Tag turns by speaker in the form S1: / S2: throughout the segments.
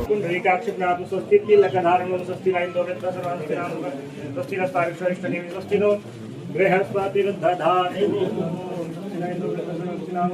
S1: पुंडरीकाक्षिप्रातु स्वस्ति लग्नधारणं स्वस्ति न इंदो वृत्रसर्वांस्ति नाम स्वस्ति नस्तारिक्षरिष्टनेमि स्वस्ति नो बृहस्पतिर्दधातु स्वस्ति न इंदो वृत्रसर्वांस्ति नाम।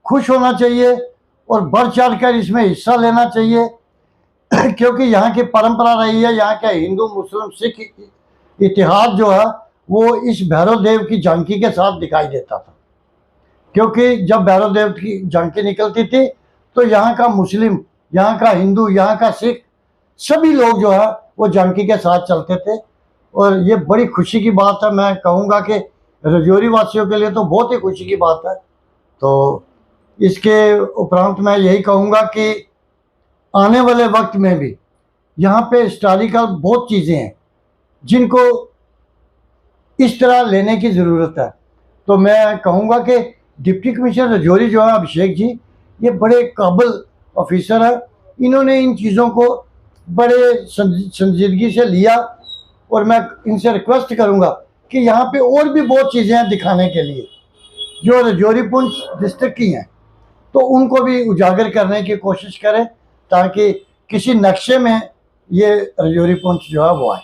S2: खुश होना चाहिए और बढ़ चढ़कर इसमें हिस्सा लेना चाहिए क्योंकि यहाँ की परंपरा रही है। यहाँ का हिंदू मुस्लिम सिख इतिहास जो है वो इस भैरव देव की झांकी के साथ दिखाई देता था, क्योंकि जब भैरव देव की झांकी निकलती थी तो यहाँ का मुस्लिम, यहाँ का हिंदू, यहाँ का सिख सभी लोग जो है वो झांकी के साथ चलते थे। और ये बड़ी खुशी की बात है। मैं कहूँगा कि राजौरी वासियों के लिए तो बहुत ही खुशी की बात है। तो इसके उपरांत मैं यही कहूँगा कि आने वाले वक्त में भी यहाँ पे हिस्टोरिकल बहुत चीज़ें हैं जिनको इस तरह लेने की ज़रूरत है। तो मैं कहूँगा कि डिप्टी कमिश्नर राजौरी जो है अभिषेक जी, ये बड़े काबिल ऑफिसर है। इन्होंने इन चीज़ों को बड़े संजीदगी से लिया और मैं इनसे रिक्वेस्ट करूँगा कि यहाँ पे और भी बहुत चीज़ें हैं दिखाने के लिए जो राजौरी पुंछ डिस्ट्रिक्ट की हैं, तो उनको भी उजागर करने की कोशिश करें ताकि किसी नक्शे में ये राजौरी पुंछ जो है वो आए।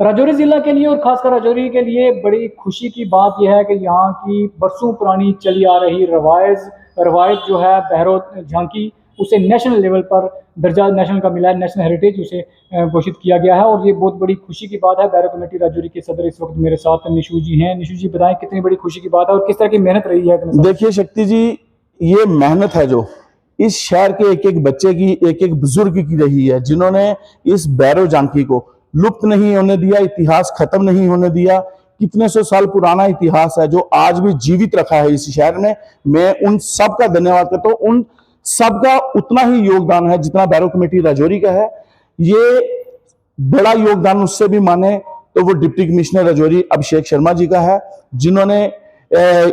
S3: राजौरी ज़िला के लिए और खासकर राजौरी के लिए बड़ी खुशी की बात यह है कि यहाँ की बरसों पुरानी चली आ रही रवायत जो है भैरव झांकी, उसे नेशनल लेवल पर दर्जा नेशनल का मिला है, नेशनल हेरिटेज उसे घोषित किया गया है और ये बहुत बड़ी खुशी की बात है। भैरव कमेटी राजौरी के सदर इस वक्त मेरे साथ निशु जी हैं। निशु जी बताएं कितनी बड़ी खुशी की बात है और किस तरह की मेहनत रही है।
S4: देखिए शक्ति जी, ये मेहनत है जो इस शहर के एक एक बच्चे की, एक एक बुजुर्ग की रही है, जिन्होंने इस भैरव झांकी को लुप्त नहीं होने दिया, इतिहास खत्म नहीं होने दिया। कितने सौ साल पुराना इतिहास है जो आज भी जीवित रखा है इस शहर में। मैं उन सब का धन्यवाद करता हूँ। उन सबका उतना ही योगदान है जितना भैरव कमेटी राजौरी का है। ये बड़ा योगदान उससे भी माने तो वो डिप्टी कमिश्नर राजौरी अभिषेक शर्मा जी का है, जिन्होंने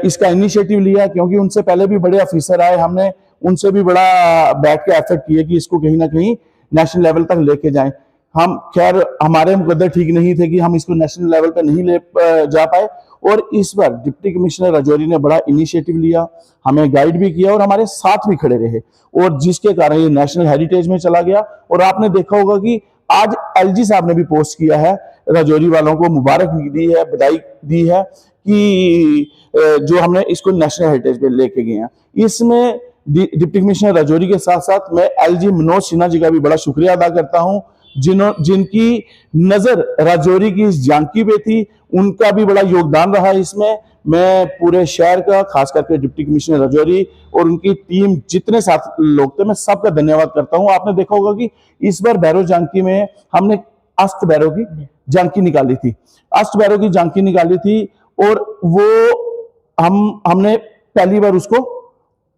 S4: इसका इनिशिएटिव लिया, क्योंकि उनसे पहले भी बड़े ऑफिसर आए। हमने उनसे भी बड़ा बैठ के एफर्ट किए कि इसको कहीं ना कहीं नेशनल लेवल तक लेके जाएं। हम खैर हमारे मुकद्दर ठीक नहीं थे कि हम इसको नेशनल लेवल पर नहीं ले जा पाए, और इस बार डिप्टी कमिश्नर राजौरी ने बड़ा इनिशिएटिव लिया, हमें गाइड भी किया और हमारे साथ भी खड़े रहे, और जिसके कारण ये नेशनल हेरिटेज में चला गया। और आपने देखा होगा कि आज एलजी साहब ने भी पोस्ट किया है, राजौरी वालों को मुबारक दी है, बधाई दी है कि जो हमने इसको नेशनल हेरिटेज पे लेके गए हैं। इसमें डिप्टी कमिश्नर राजौरी के साथ साथ मैं एलजी मनोज सिन्हा जी का भी बड़ा शुक्रिया अदा करता हूं, जिनकी नजर राजौरी की इस झांकी पे थी। उनका भी बड़ा योगदान रहा इसमें। मैं पूरे शहर का, खास करके डिप्टी कमिश्नर राजौरी और उनकी टीम जितने साथ लोग थे, मैं सबका धन्यवाद करता हूं। आपने देखा होगा कि इस बार भैरव झांकी में हमने अष्ट भैरव की झांकी निकाली थी, अष्ट भैरव की झांकी निकाली थी, और वो हमने पहली बार उसको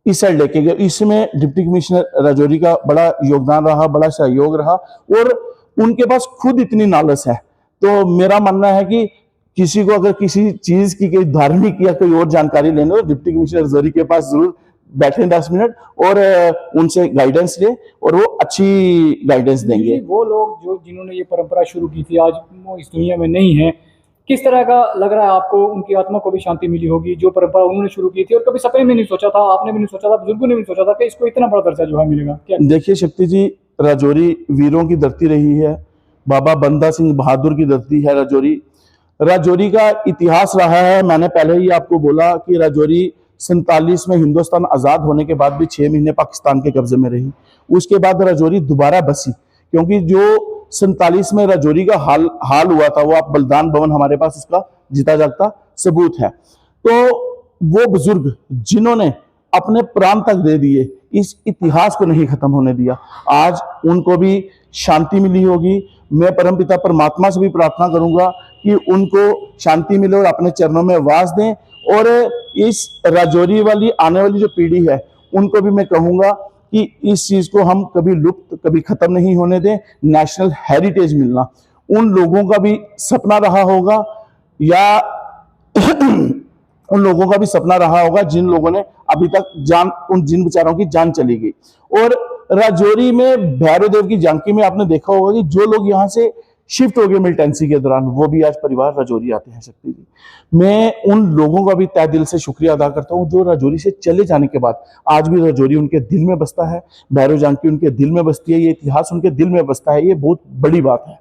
S4: इस साइड लेके गए। इसमें डिप्टी कमिश्नर राजौरी का बड़ा योगदान रहा, बड़ा सहयोग रहा, और उनके पास खुद इतनी नॉलेज है। तो मेरा मानना है कि किसी को अगर किसी चीज की कोई धार्मिक या कोई और जानकारी लेनी हो, डिप्टी कमिश्नर राजौरी के पास जरूर बैठे 10 मिनट और उनसे गाइडेंस ले, और वो अच्छी गाइडेंस देंगे।
S3: वो लोग जिन्होंने ये परंपरा शुरू की थी, आज वो इस दुनिया में नहीं है, किस तरह का लग रहा है आपको? उनकी आत्मा को भी शांति मिली होगी, जो परंपरा उन्होंने शुरू की थी और कभी सपने में नहीं सोचा था, आपने भी नहीं सोचा था, बुजुर्गों ने भी सोचा था कि इसको इतना बड़ा दर्जा जो है मिलेगा। क्या
S4: देखिए शक्ति जी, राजौरी वीरों की धरती रही है, बाबा बंदा सिंह बहादुर की धरती है राजौरी। राजौरी का इतिहास रहा है, मैंने पहले ही आपको बोला कि राजौरी 47 में हिंदुस्तान आजाद होने के बाद भी 6 महीने पाकिस्तान के कब्जे में रही। उसके बाद राजौरी दोबारा बसी, क्योंकि जो 47 में राजौरी का हाल हुआ था, वो आप बलिदान भवन हमारे पास उसका जीता जागता सबूत है। तो वो बुजुर्ग जिन्होंने अपने प्राण तक दे दिए, इस इतिहास को नहीं खत्म होने दिया। आज उनको भी शांति मिली होगी। मैं परमपिता परमात्मा से भी प्रार्थना करूंगा कि उनको शांति मिले और अपने चरणों में वास दें। और इस राजौरी वाली आने वाली जो पीढ़ी है उनको भी मैं कहूंगा कि इस चीज को हम कभी लुप्त, कभी खत्म नहीं होने दें। नेशनल हेरिटेज मिलना उन लोगों का भी सपना रहा होगा, या उन लोगों का भी सपना रहा होगा जिन लोगों ने अभी तक जिन बेचारों की जान चली गई। और राजौरी में भैरव देव की झांकी में आपने देखा होगा कि जो लोग यहाँ से शिफ्ट हो गए मिलिटेंसी के दौरान, वो भी आज परिवार राजौरी आते हैं। शक्ति जी, मैं उन लोगों का भी तहे दिल से शुक्रिया अदा करता हूँ जो राजौरी से चले जाने के बाद आज भी राजौरी उनके दिल में बसता है, भैरव झांकी उनके दिल में बसती है, ये इतिहास उनके दिल में बसता है। ये बहुत बड़ी बात है।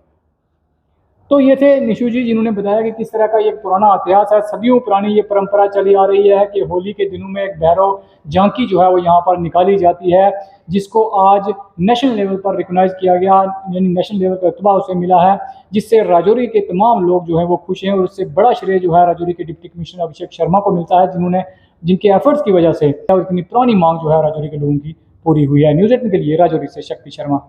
S3: तो ये थे निशु जी जिन्होंने बताया कि किस तरह का ये पुराना इतिहास है, सदियों पुरानी ये परंपरा चली आ रही है कि होली के दिनों में एक भैरव झांकी जो है वो यहाँ पर निकाली जाती है, जिसको आज नेशनल लेवल पर रिकॉग्नाइज किया गया, यानी नेशनल लेवल का रुतबा उसे मिला है, जिससे राजौरी के तमाम लोग जो हैं वो खुश हैं। और इससे बड़ा श्रेय जो है राजौरी के डिप्टी कमिश्नर अभिषेक शर्मा को मिलता है, जिनके एफर्ट्स की वजह से इतनी पुरानी मांग जो है राजौरी के लोगों की पूरी हुई है। न्यूज़ 18 के लिए राजौरी से शक्ति शर्मा।